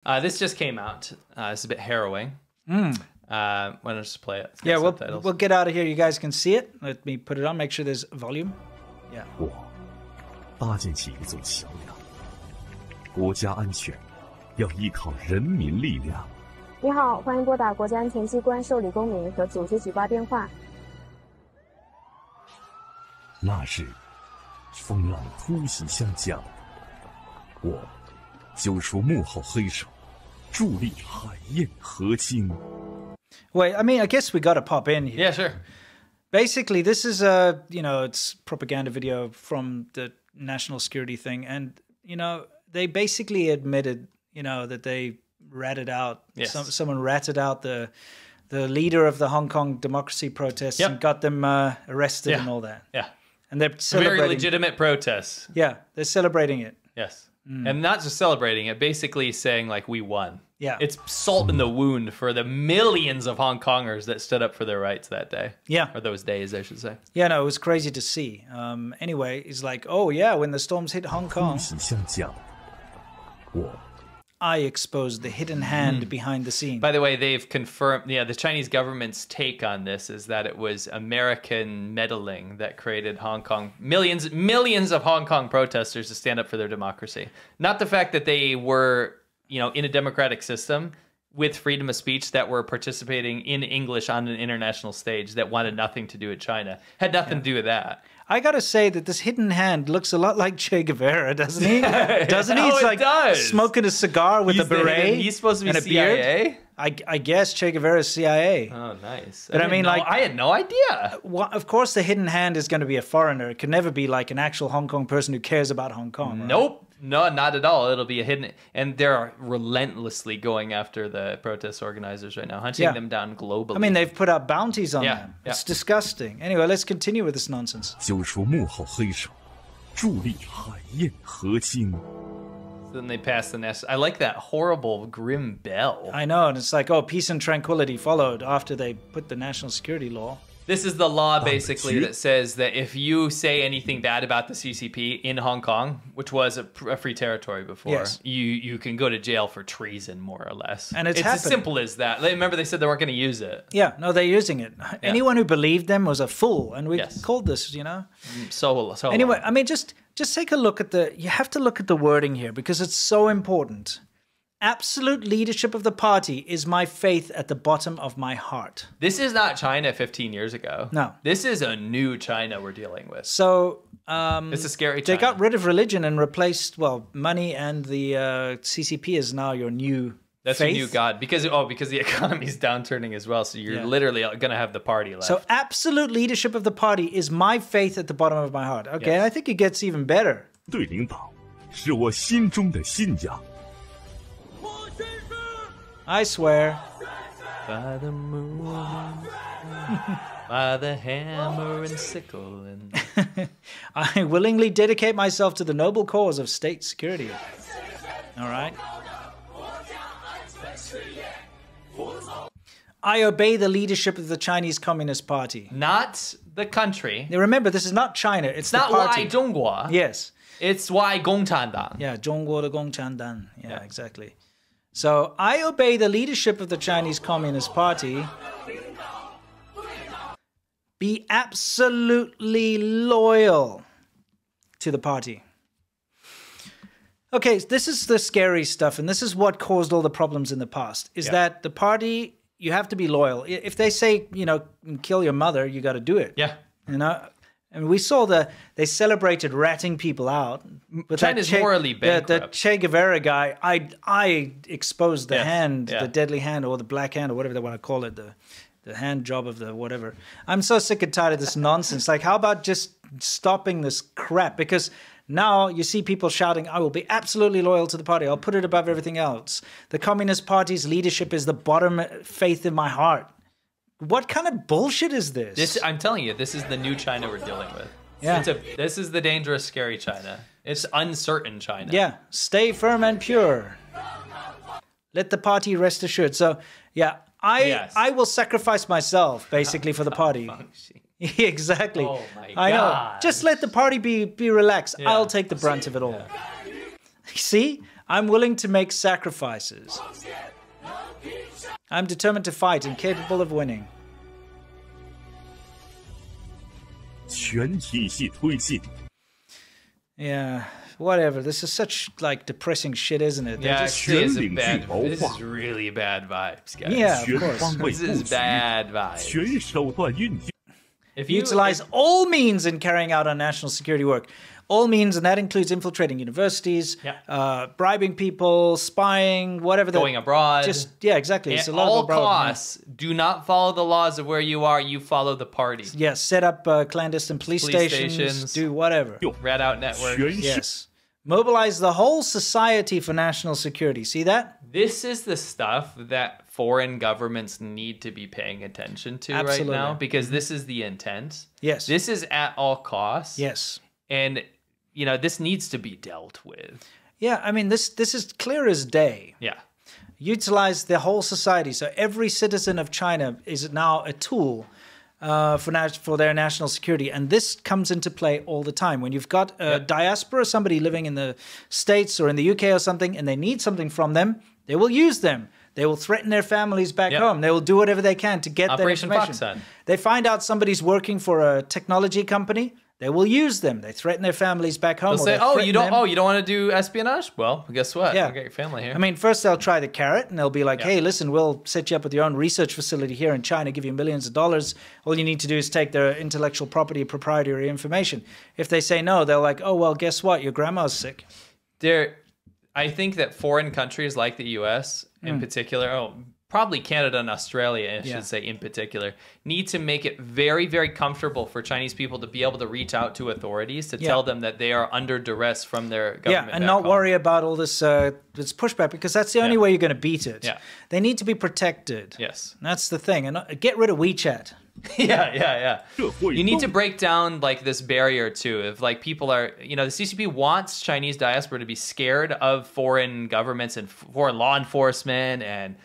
This just came out. It's a bit harrowing. Why don't I just play it? Yeah, we'll get out of here. You guys can see it. Let me put it on. Make sure there's volume. Yeah. 我搭建起一座桥梁，国家安全要依靠人民力量。你好，欢迎拨打国家安全机关受理公民和组织举报电话。那日，风浪突袭湘江，我揪出幕后黑手，助力海晏河津。 Wait, I mean, I guess we got to pop in here. Yeah, sure. Basically, this is a, it's propaganda video from the national security thing. And, they basically admitted, that they ratted out, someone ratted out the leader of the Hong Kong democracy protests and got them arrested and all that. Yeah. And they're celebrating. Very legitimate protests. Yeah, they're celebrating it. Yes. And not just celebrating it, basically saying, like, we won. Yeah. It's salt in the wound for the millions of Hong Kongers that stood up for their rights that day. Yeah. Or those days, I should say. Yeah, no, it was crazy to see. Anyway, it's like, oh, yeah, when the storms hit Hong Kong, 突袭湘江，我 I exposed the hidden hand behind the scene. By the way, they've confirmed, the Chinese government's take on this is that it was American meddling that created Hong Kong, millions of Hong Kong protesters to stand up for their democracy. Not the fact that they were, in a democratic system with freedom of speech that were participating in English on an international stage that wanted nothing to do with China. Had nothing to do with that. I gotta say that this hidden hand looks a lot like Che Guevara, doesn't he? Doesn't he? Oh, It's it like does. Smoking a cigar with a beret. He's supposed to be and a CIA? beard. I guess Che Guevara's CIA. Oh, nice. But I had no idea. Well, of course, the hidden hand is going to be a foreigner. It could never be like an actual Hong Kong person who cares about Hong Kong. Right? Nope. No, not at all. It'll be a hidden... And they're relentlessly going after the protest organizers right now, hunting them down globally. I mean, they've put out bounties on them. Yeah. It's disgusting. Anyway, let's continue with this nonsense. 揪出幕后黑手，助力海晏河津。 Then they pass the national... I like that horrible, grim bell. I know, and it's like, oh, peace and tranquility followed after they put the national security law. This is the law, basically, that says that if you say anything bad about the CCP in Hong Kong, which was a free territory before, you can go to jail for treason, more or less. And it's as simple as that. Remember, they said they weren't going to use it. Yeah, no, they're using it. Anyone who believed them was a fool, and we called this, So anyway, long. I mean, just take a look at you have to look at the wording here because it's so important. Absolute leadership of the party is my faith at the bottom of my heart. This is not China 15 years ago. No. This is a new China we're dealing with. So it's a scary China. They got rid of religion and replaced, money, and the CCP is now your new faith. Your new god. Because the economy's downturning as well, so you're literally going to have the party left. So absolute leadership of the party is my faith at the bottom of my heart. Okay, and I think it gets even better. 对领导是我心中的信仰。 I swear. By the moon, by the hammer and sickle. I willingly dedicate myself to the noble cause of state security. All right. I obey the leadership of the Chinese Communist Party. Not the country. Now remember, this is not China. It's not the party. Wai Zhonghua. Yes. It's Wai Gongchandang. Yeah, 中国的共产党. Yeah, exactly. So I obey the leadership of the Chinese Communist Party. Be absolutely loyal to the party. Okay, this is the scary stuff, and this is what caused all the problems in the past, is that the party, you have to be loyal. If they say, kill your mother, you got to do it. Yeah. And we saw they celebrated ratting people out. China's morally bankrupt. The Che Guevara guy, I exposed the hand, the deadly hand, or the black hand, or whatever they want to call it, the hand job of the whatever. I'm so sick and tired of this nonsense. Like, how about just stopping this crap? Because now you see people shouting, I will be absolutely loyal to the party. I'll put it above everything else. The Communist Party's leadership is the bottom faith in my heart. What kind of bullshit is this? I'm telling you, this is the new China we're dealing with. Yeah. This is the dangerous, scary China. It's uncertain China. Yeah. Stay firm and pure. Let the party rest assured. So, yeah, I will sacrifice myself, basically, for the party. Exactly. Oh, my I know. God. Just let the party be relaxed. Yeah. I'll take the brunt of it all. See? I'm willing to make sacrifices. I'm determined to fight and capable of winning. 全体系推进。 Yeah, whatever. This is such like depressing shit, isn't it? Yeah, Just, actually, this is really bad vibes, guys. yeah, of 全 course. 方位 This 布 is 局， bad vibes. 全手段运用。 If you Utilize all means in carrying out our national security work. All means, and that includes infiltrating universities, Yeah. bribing people, spying, whatever. going abroad, Yeah, exactly. It's at a lot all of abroad, yeah. costs, do not follow the laws of where you are. You follow the party. Yeah, set up clandestine police stations, do whatever. Rat out network. 全是 Yes. Mobilize the whole society for national security. See that? This is the stuff that foreign governments need to be paying attention to Absolutely. right now, because this is the intent. Yes. This is at all costs. Yes. And, you know, this needs to be dealt with. Yeah, I mean, this is clear as day. Yeah. Utilize the whole society. So every citizen of China is now a tool for their national security. And this comes into play all the time. When you've got a diaspora, somebody living in the States or in the UK or something, and they need something from them, they will use them. They will threaten their families back home. They will do whatever they can to get Operation that information. Foxhunt. They find out somebody's working for a technology company. They will use them. They threaten their families back home. They'll or say, they "Oh, threaten you don't. them. Oh, you don't want to do espionage? Well, guess what? Yeah. I'll get your family here." I mean, first they'll try the carrot and they'll be like, hey, listen, we'll set you up with your own research facility here in China, give you millions of dollars. All you need to do is take their intellectual property, proprietary information. If they say no, they're like, oh, well, guess what? Your grandma's sick. I think that foreign countries like the U.S. in particular, probably Canada and Australia, I should say in particular, need to make it very, very comfortable for Chinese people to be able to reach out to authorities to tell them that they are under duress from their government. Yeah, and back not home. worry about all this pushback, because that's the only way you're going to beat it. Yeah. They need to be protected. Yes. That's the thing. And get rid of WeChat. Yeah. 社会 You need to 动 break down like this barrier too. If like people are, you know, the CCP wants Chinese diaspora to be scared of foreign governments and foreign law enforcement and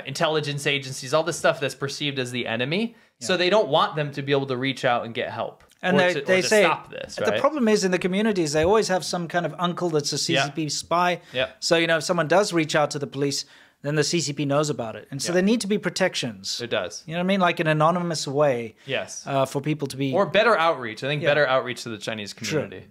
intelligence agencies, all this stuff that's perceived as the enemy. So they don't want them to be able to reach out and get help. And or they to say stop this. the Right? problem is in the communities, they always have some kind of uncle that's a CCP spy. Yeah. So, you know, if someone does reach out to the police, then the CCP knows about it. And so there need to be protections. It does. You know what I mean? Like an anonymous way Yes. for people to be... Or better outreach. I think better outreach to the Chinese community.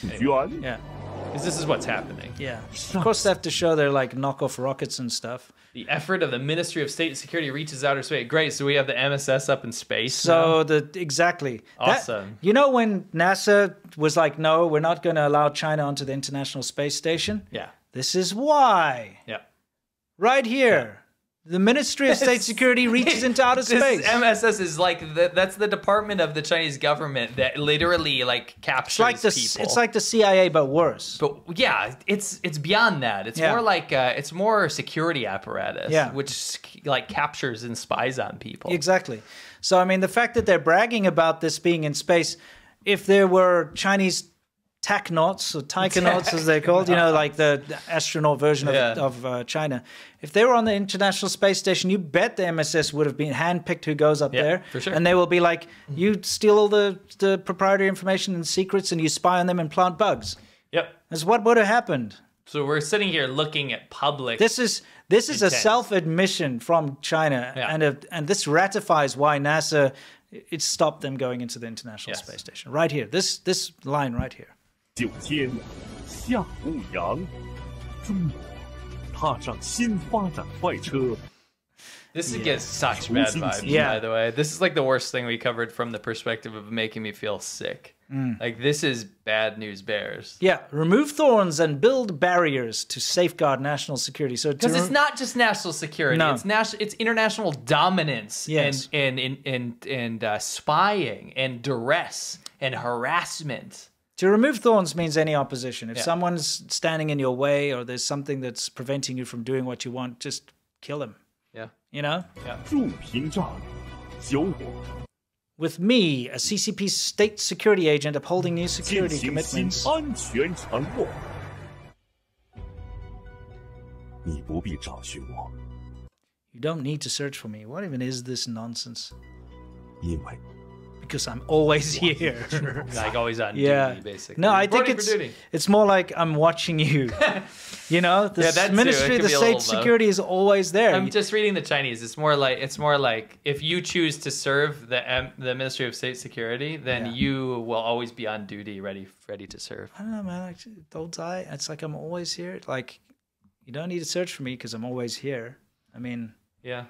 员 yeah. Because this is what's happening. Yeah. Of course, they have to show their, like, knockoff rockets and stuff. The effort of the Ministry of State Security reaches outer space. Great. So we have the MSS up in space now? So, exactly. Awesome. You know when NASA was like, no, we're not going to allow China onto the International Space Station? Yeah. This is why. Yeah. Right here. The Ministry of State Security reaches into outer space. This MSS is like that's the department of the Chinese government that literally like captures people. It's like the CIA, but worse. But yeah, it's beyond that. It's more like it's more security apparatus, which like captures and spies on people. Exactly. So I mean, the fact that they're bragging about this being in space, if there were Chinese Taconauts or taikonauts as they're called, you know, like the astronaut version of China. If they were on the International Space Station, you bet the MSS would have been handpicked who goes up there. For sure. And they will be like, you steal all the proprietary information and secrets and you spy on them and plant bugs. Yep. That's what would have happened. So we're sitting here looking at public. This is a self-admission from China, and this ratifies why NASA it stopped them going into the International Space Station. Right here, this line right here. 9天下五洋，中国踏上新发展快车。 This gets such bad vibes, by the way. This is like the worst thing we covered from the perspective of making me feel sick. Like, this is bad news bears. Yeah, remove thorns and build barriers to safeguard national security. So because it's not just national security; it's international dominance and spying and duress and harassment. To remove thorns means any opposition. If someone's standing in your way or there's something that's preventing you from doing what you want, just kill him. Yeah. You know? 筑屏障，救我 With me, a CCP state security agent upholding new 践 security 行新 commitments. 安全承诺。你不必找寻我， You don't need to search for me. What even is this nonsense? 因为 because I'm always here. Like always on duty, basically. No, I think it's more like I'm watching you. You know, the Ministry of the State Security is always there. I'm just reading the Chinese. It's more like if you choose to serve the Ministry of State Security, then you will always be on duty, ready to serve. I don't know, man. Don't I? It's like I'm always here. Like, you don't need to search for me because I'm always here. I mean, yeah.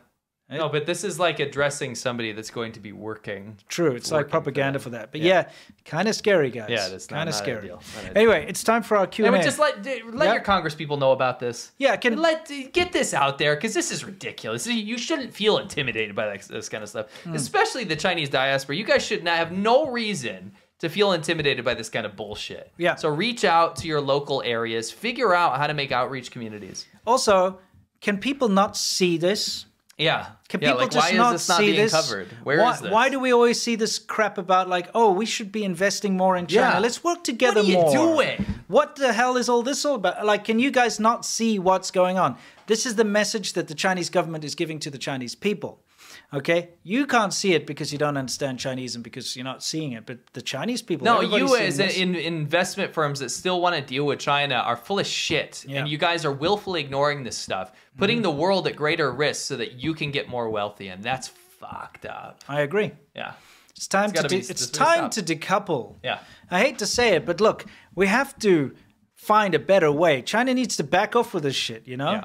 No, but this is like addressing somebody that's going to be working. True, it's like propaganda for that. But yeah, kind of scary, guys. Yeah, that's kind of scary. Ideal. Anyway, it's time for our Q&A. And just let your Congress people know about this. Yeah, get this out there because this is ridiculous. You shouldn't feel intimidated by this kind of stuff, especially the Chinese diaspora. You guys should have no reason to feel intimidated by this kind of bullshit. Yeah. So reach out to your local areas. Figure out how to make outreach communities. Also, can people not see this? Yeah. Can people like, just why not is this not see being this? covered? Where is this? Why do we always see this crap about like, oh, we should be investing more in China? Yeah. Let's work together more. What are you doing? What the hell is all this all about? Like, can you guys not see what's going on? This is the message that the Chinese government is giving to the Chinese people. Okay, you can't see it because you don't understand Chinese and because you're not seeing it. But the Chinese people, no, you as investment firms that still want to deal with China are full of shit, and you guys are willfully ignoring this stuff, putting the world at greater risk so that you can get more wealthy, and that's fucked up. I agree. Yeah, it's time to decouple. Yeah, I hate to say it, but look, we have to find a better way. China needs to back off with this shit. You know,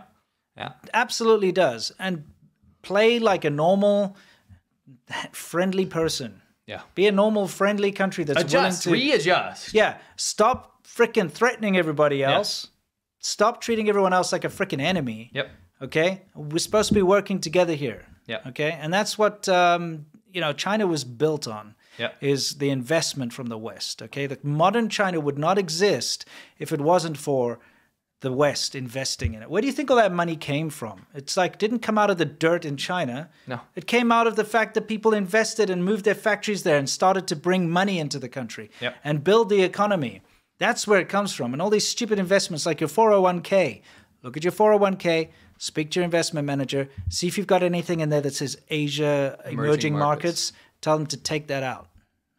yeah, absolutely does, and play like a normal, friendly person. Yeah. Be a normal, friendly country that's willing to readjust. Yeah. Stop freaking threatening everybody else. Stop treating everyone else like a freaking enemy. Yep. Okay. We're supposed to be working together here. Yeah. Okay. And that's what China was built on. Yeah. Is the investment from the West. Okay. The modern China would not exist if it wasn't for the West investing in it. Where do you think all that money came from? It's like, didn't come out of the dirt in China. No. It came out of the fact that people invested and moved their factories there and started to bring money into the country and build the economy. That's where it comes from. And all these stupid investments like your 401k. Look at your 401k, speak to your investment manager, see if you've got anything in there that says Asia, emerging markets. Tell them to take that out.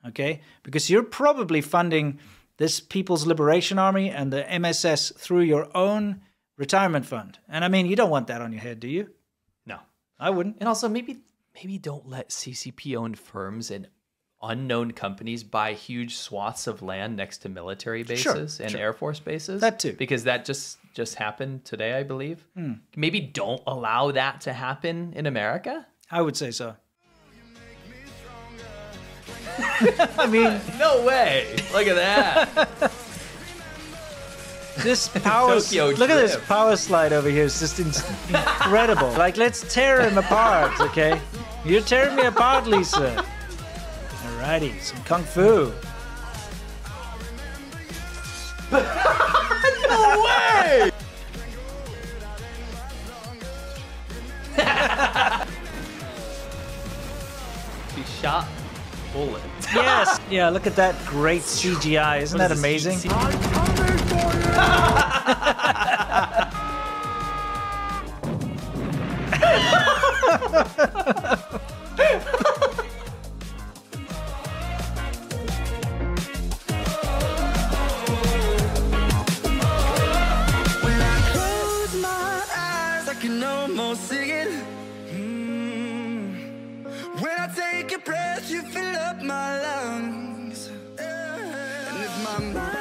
Okay? Because you're probably funding this People's Liberation Army and the MSS through your own retirement fund. And I mean, you don't want that on your head, do you? No. I wouldn't. And also, maybe don't let CCP-owned firms and unknown companies buy huge swaths of land next to military bases and Air Force bases. That too. Because that just happened today, I believe. Maybe don't allow that to happen in America? I would say so. I mean, no way! Look at that. This power. Look at this power slide over here. It's just incredible. Like, let's tear him apart, okay? You're tearing me apart, Lisa. Alrighty, some kung fu. No way! He shot. Bullet. Yes. Yeah, look at that great CGI. Isn't that amazing? When I close my eyes, I can almost see it. When I take a breath, you fill up my lungs. And if my mind